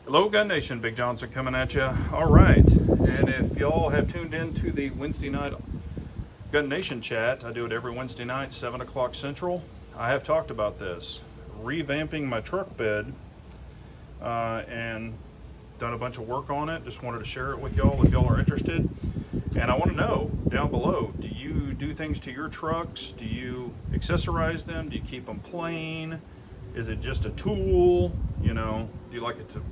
Hello, Gun Nation. Big Johnson coming at you. All right, and if y'all have tuned in to the Wednesday night Gun Nation chat, I do it every Wednesday night, 7 o'clock Central. I have talked about this, revamping my truck bed, and done a bunch of work on it. Just wanted to share it with y'all if y'all are interested. And I want to know down below, do you do things to your trucks? Do you accessorize them? Do you keep them plain? Is it just a tool? You know, do you like it to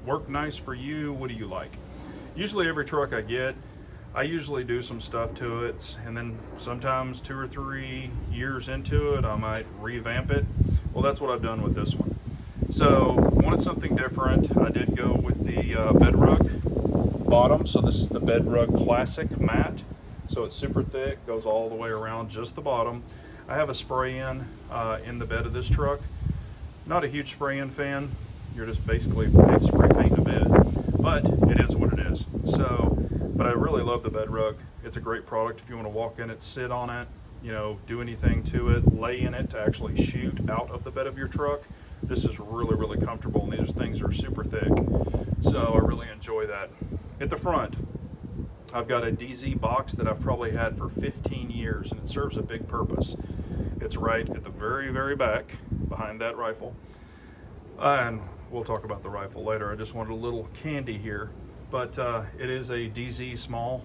work nice for you? What do you like? Usually every truck I get, I usually do some stuff to it, and then sometimes 2 or 3 years into it, I might revamp it. Well, that's what I've done with this one. So, wanted something different. I did go with the Bedrug bottom. So this is the Bedrug Classic Matte. So it's super thick, goes all the way around just the bottom. I have a spray-in in the bed of this truck. Not a huge spray-in fan. You're just basically spray painting a bed, but it is what it is. So, but I really love the Bedrug. It's a great product if you want to walk in it, sit on it, you know, do anything to it, lay in it to actually shoot out of the bed of your truck. This is really, really comfortable, and these things are super thick. So I really enjoy that. At the front, I've got a DZ box that I've probably had for 15 years, and it serves a big purpose. It's right at the very, very back behind that rifle. And we'll talk about the rifle later. I just wanted a little candy here. But it is a DZ small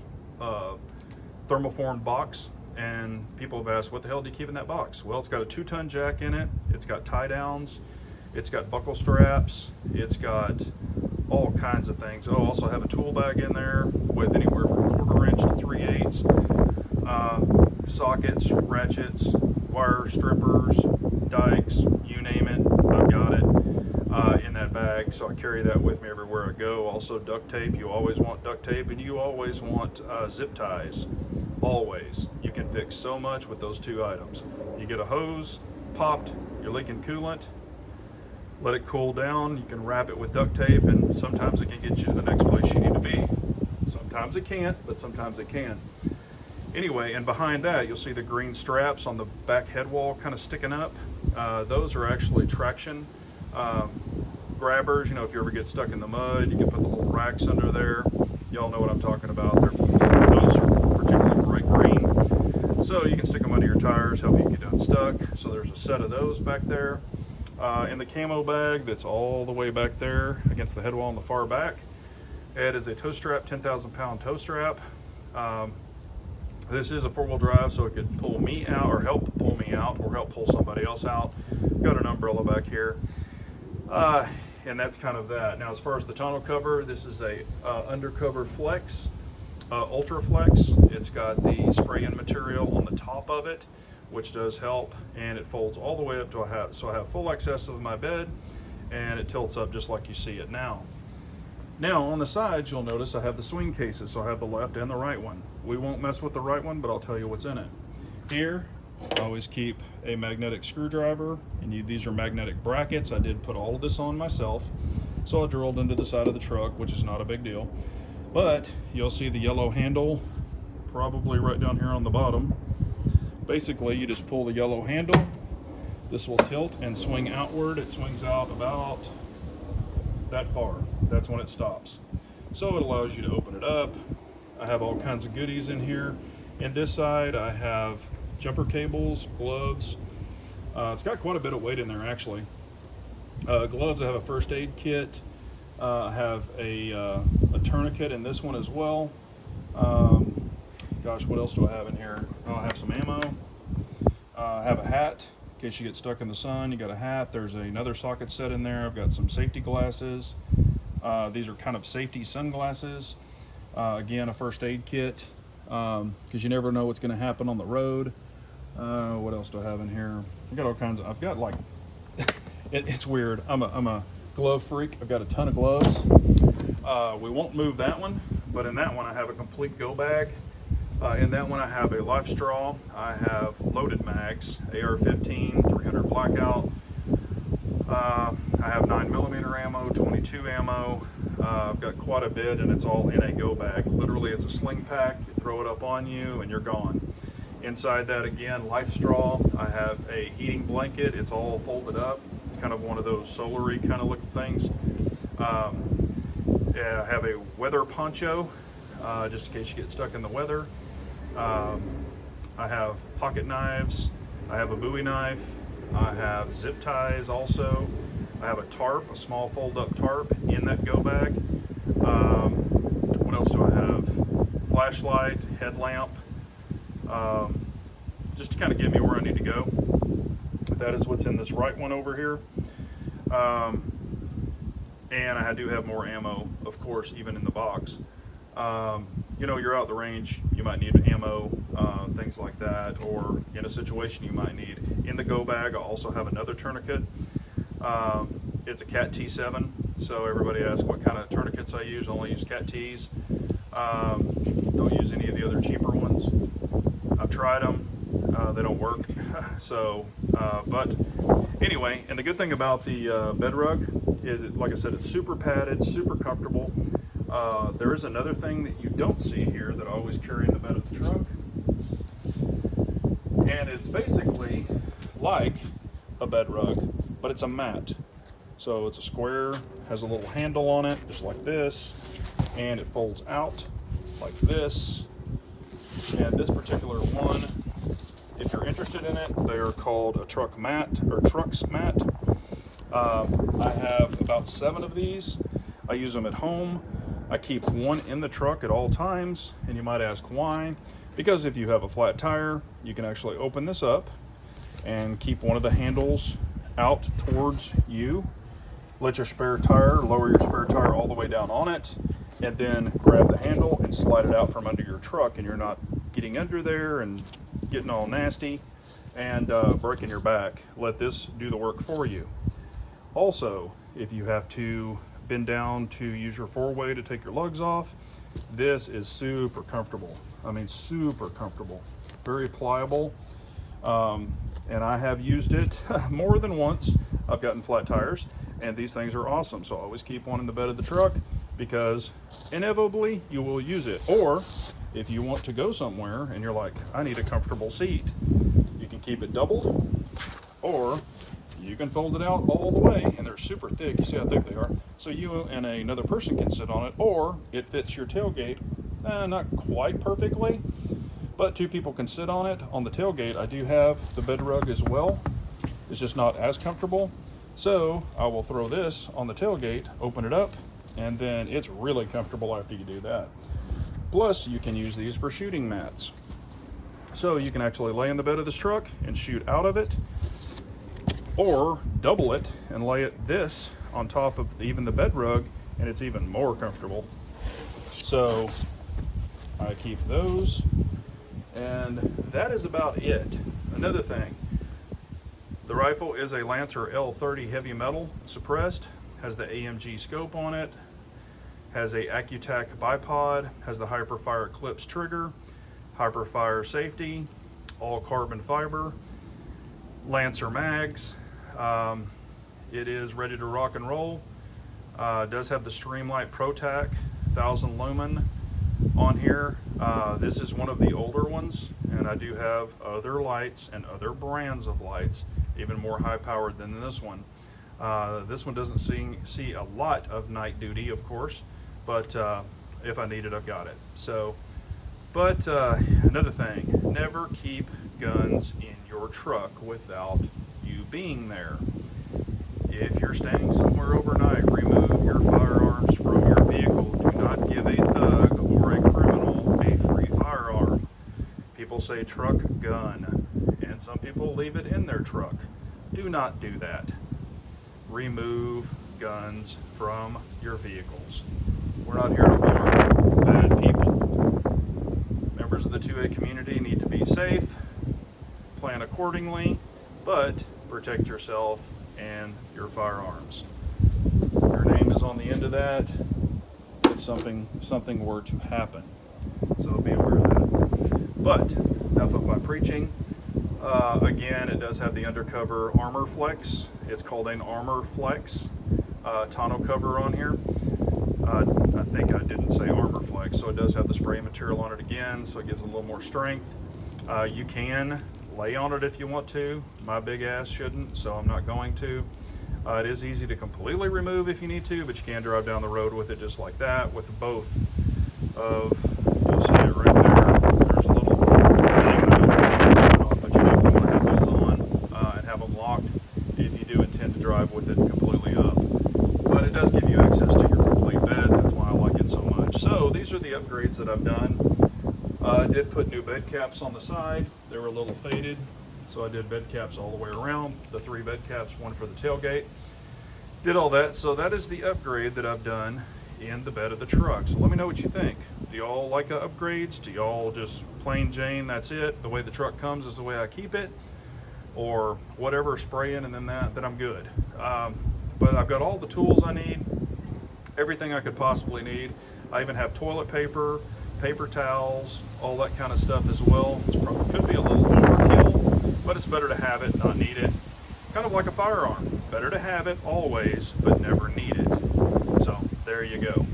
thermoformed box, and people have asked, what the hell do you keep in that box? Well, it's got a 2-ton jack in it. It's got tie downs. It's got buckle straps. It's got all kinds of things. Oh, also have a tool bag in there with anywhere from 1/4 inch to 3/8, sockets, ratchets, wire strippers, dikes, you name it, I've got it in that bag. So I carry that with me everywhere I go. Also duct tape. You always want duct tape, and you always want zip ties. Always. You can fix so much with those 2 items. You get a hose popped, you're leaking coolant, let it cool down, you can wrap it with duct tape, and sometimes it can get you to the next place you need to be. Sometimes it can't, but sometimes it can. Anyway, and behind that, you'll see the green straps on the back head wall kind of sticking up. Those are actually traction grabbers. You know, if you ever get stuck in the mud, you can put the little racks under there. Y'all know what I'm talking about. Those are particularly bright green. So you can stick them under your tires, help you get unstuck. So there's a set of those back there. In the camo bag that's all the way back there against the head wall on the far back, it is a tow strap, 10,000 pound tow strap. This is a 4-wheel drive, so it could pull me out or help pull me out or help pull somebody else out. Got an umbrella back here. And that's kind of that. Now, as far as the tonneau cover, this is a undercover flex, ultra flex. It's got the spray-in material on the top of it, which does help, and it folds all the way up to so I have full access to my bed, and it tilts up just like you see it now. Now, on the sides, you'll notice I have the swing cases, so I have the left and the right one. We won't mess with the right one, but I'll tell you what's in it. Here, I always keep a magnetic screwdriver, and these are magnetic brackets. I did put all of this on myself, so I drilled into the side of the truck, which is not a big deal. But you'll see the yellow handle, probably right down here on the bottom. Basically, you just pull the yellow handle. This will tilt and swing outward. It swings out about that far. That's when it stops. So it allows you to open it up. I have all kinds of goodies in here. In this side, I have jumper cables, gloves. It's got quite a bit of weight in there, actually. Gloves, I have a first aid kit. I have a tourniquet in this one as well. Gosh, what else do I have in here? Oh, I have some ammo. I have a hat in case you get stuck in the sun. You got a hat. There's another socket set in there. I've got some safety glasses. These are kind of safety sunglasses. Again, a first aid kit, because you never know what's going to happen on the road. What else do I have in here? I've got all kinds of, I've got like, it's weird. I'm a glove freak. I've got a ton of gloves. We won't move that one, but in that one I have a complete go bag. In that one I have a life straw. I have loaded mags, AR-15, 300 blackout. I have 9mm ammo, 22 ammo. I've got quite a bit, and it's all in a go bag. Literally, it's a sling pack. You throw it up on you, and you're gone. Inside that, again, life straw. I have a heating blanket. It's all folded up. It's kind of one of those solar-y kind of looking things. Yeah, I have a weather poncho, just in case you get stuck in the weather. I have pocket knives. I have a Bowie knife. I have zip ties also. I have a tarp, a small fold-up tarp in that go bag. What else do I have? Flashlight, headlamp, just to kind of get me where I need to go. That is what's in this right one over here. And I do have more ammo, of course, even in the box. You know, you're out the range, you might need ammo, things like that, or in a situation you might need. In the go bag, I also have another tourniquet. It's a Cat T7, so everybody asks what kind of tourniquets I use. I only use Cat Ts. Don't use any of the other cheaper ones. I've tried them, they don't work. So, but anyway, and the good thing about the bed rug is, like I said, it's super padded, super comfortable. There is another thing that you don't see here that I always carry in the bed of the truck, and it's basically like a bed rug, but it's a mat. So it's a square, has a little handle on it, just like this, and it folds out like this. And this particular one, if you're interested in it, they are called a truck mat, or trucks mat. I have about 7 of these. I use them at home. I keep one in the truck at all times, and you might ask why. Because if you have a flat tire, you can actually open this up and keep one of the handles out towards you. Let your spare tire, lower your spare tire all the way down on it, and then grab the handle and slide it out from under your truck, and you're not getting under there and getting all nasty and breaking your back. Let this do the work for you. Also, if you have to bend down to use your 4-way to take your lugs off, this is super comfortable. I mean, super comfortable, very pliable. And I have used it more than once. I've gotten flat tires, and these things are awesome. So I always keep one in the bed of the truck, because inevitably you will use it. Or if you want to go somewhere and you're like, I need a comfortable seat, you can keep it doubled, or you can fold it out all the way, and they're super thick. You see how thick they are? So you and another person can sit on it, or it fits your tailgate. Not quite perfectly, but 2 people can sit on it. On the tailgate, I do have the bed rug as well. It's just not as comfortable. So I will throw this on the tailgate, open it up, and then it's really comfortable after you do that. Plus, you can use these for shooting mats. So you can actually lay in the bed of this truck and shoot out of it, or double it and lay this on top of even the bed rug, and it's even more comfortable. So I keep those, and that is about it. Another thing, the rifle is a Lancer L30 heavy metal suppressed, has the AMG scope on it, has a Accutac bipod, has the Hyperfire Eclipse trigger, Hyperfire safety, all carbon fiber, Lancer mags. It is ready to rock and roll. Does have the Streamlight ProTac 1000 lumen on here. This is one of the older ones, and I do have other lights and other brands of lights, even more high powered than this one. This one doesn't see a lot of night duty, of course, but if I need it, I've got it. So, but another thing, never keep guns in your truck without you being there. If you're staying somewhere overnight, remove your firearms from your vehicle. Do not give a thug or a criminal a free firearm. People say truck gun, and some people leave it in their truck. Do not do that. Remove guns from your vehicles. We're not here to harm bad people. Members of the 2A community need to be safe, plan accordingly, but protect yourself and your firearms. Your name is on the end of that if something were to happen. So be aware of that. But enough of my preaching. Again, it does have the undercover Armor Flex. It's called an Armor Flex tonneau cover on here. I think I didn't say Armor Flex, so it does have the spray material on it again, so it gives it a little more strength. You can lay on it if you want to. My big ass shouldn't, so I'm not going to. It is easy to completely remove if you need to, but you can drive down the road with it just like that with both of, you'll see it right there. There's a little thing, but you definitely want to have those on and have them locked if you do intend to drive with it completely up. But it does give you access to your complete bed. That's why I like it so much. So these are the upgrades that I've done. I did put new bed caps on the side. They were a little faded, so I did bed caps all the way around. The 3 bed caps, one for the tailgate. Did all that. So that is the upgrade that I've done in the bed of the truck. So let me know what you think. Do y'all like the upgrades? Do y'all just plain Jane, that's it? The way the truck comes is the way I keep it? Or whatever, spraying and then then I'm good. But I've got all the tools I need, everything I could possibly need. I even have toilet paper, paper towels, all that kind of stuff as well. It probably could be a little overkill, but it's better to have it, not need it. Kind of like a firearm. Better to have it always, but never need it. So there you go.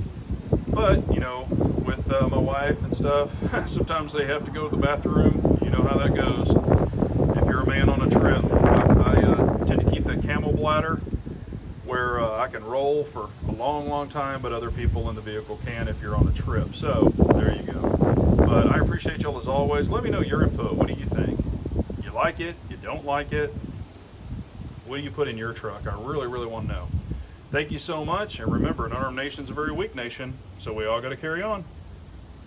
But, you know, with my wife and stuff, sometimes they have to go to the bathroom. You know how that goes. If you're a man on a trip, I tend to keep the camel bladder where I can roll for a long, long time, but other people in the vehicle can if you're on a trip. So there you go. But I appreciate y'all as always. Let me know your input. What do you think? You like it? You don't like it? What do you put in your truck? I really, really want to know. Thank you so much. And remember, an unarmed nation's a very weak nation, so we all got to carry on.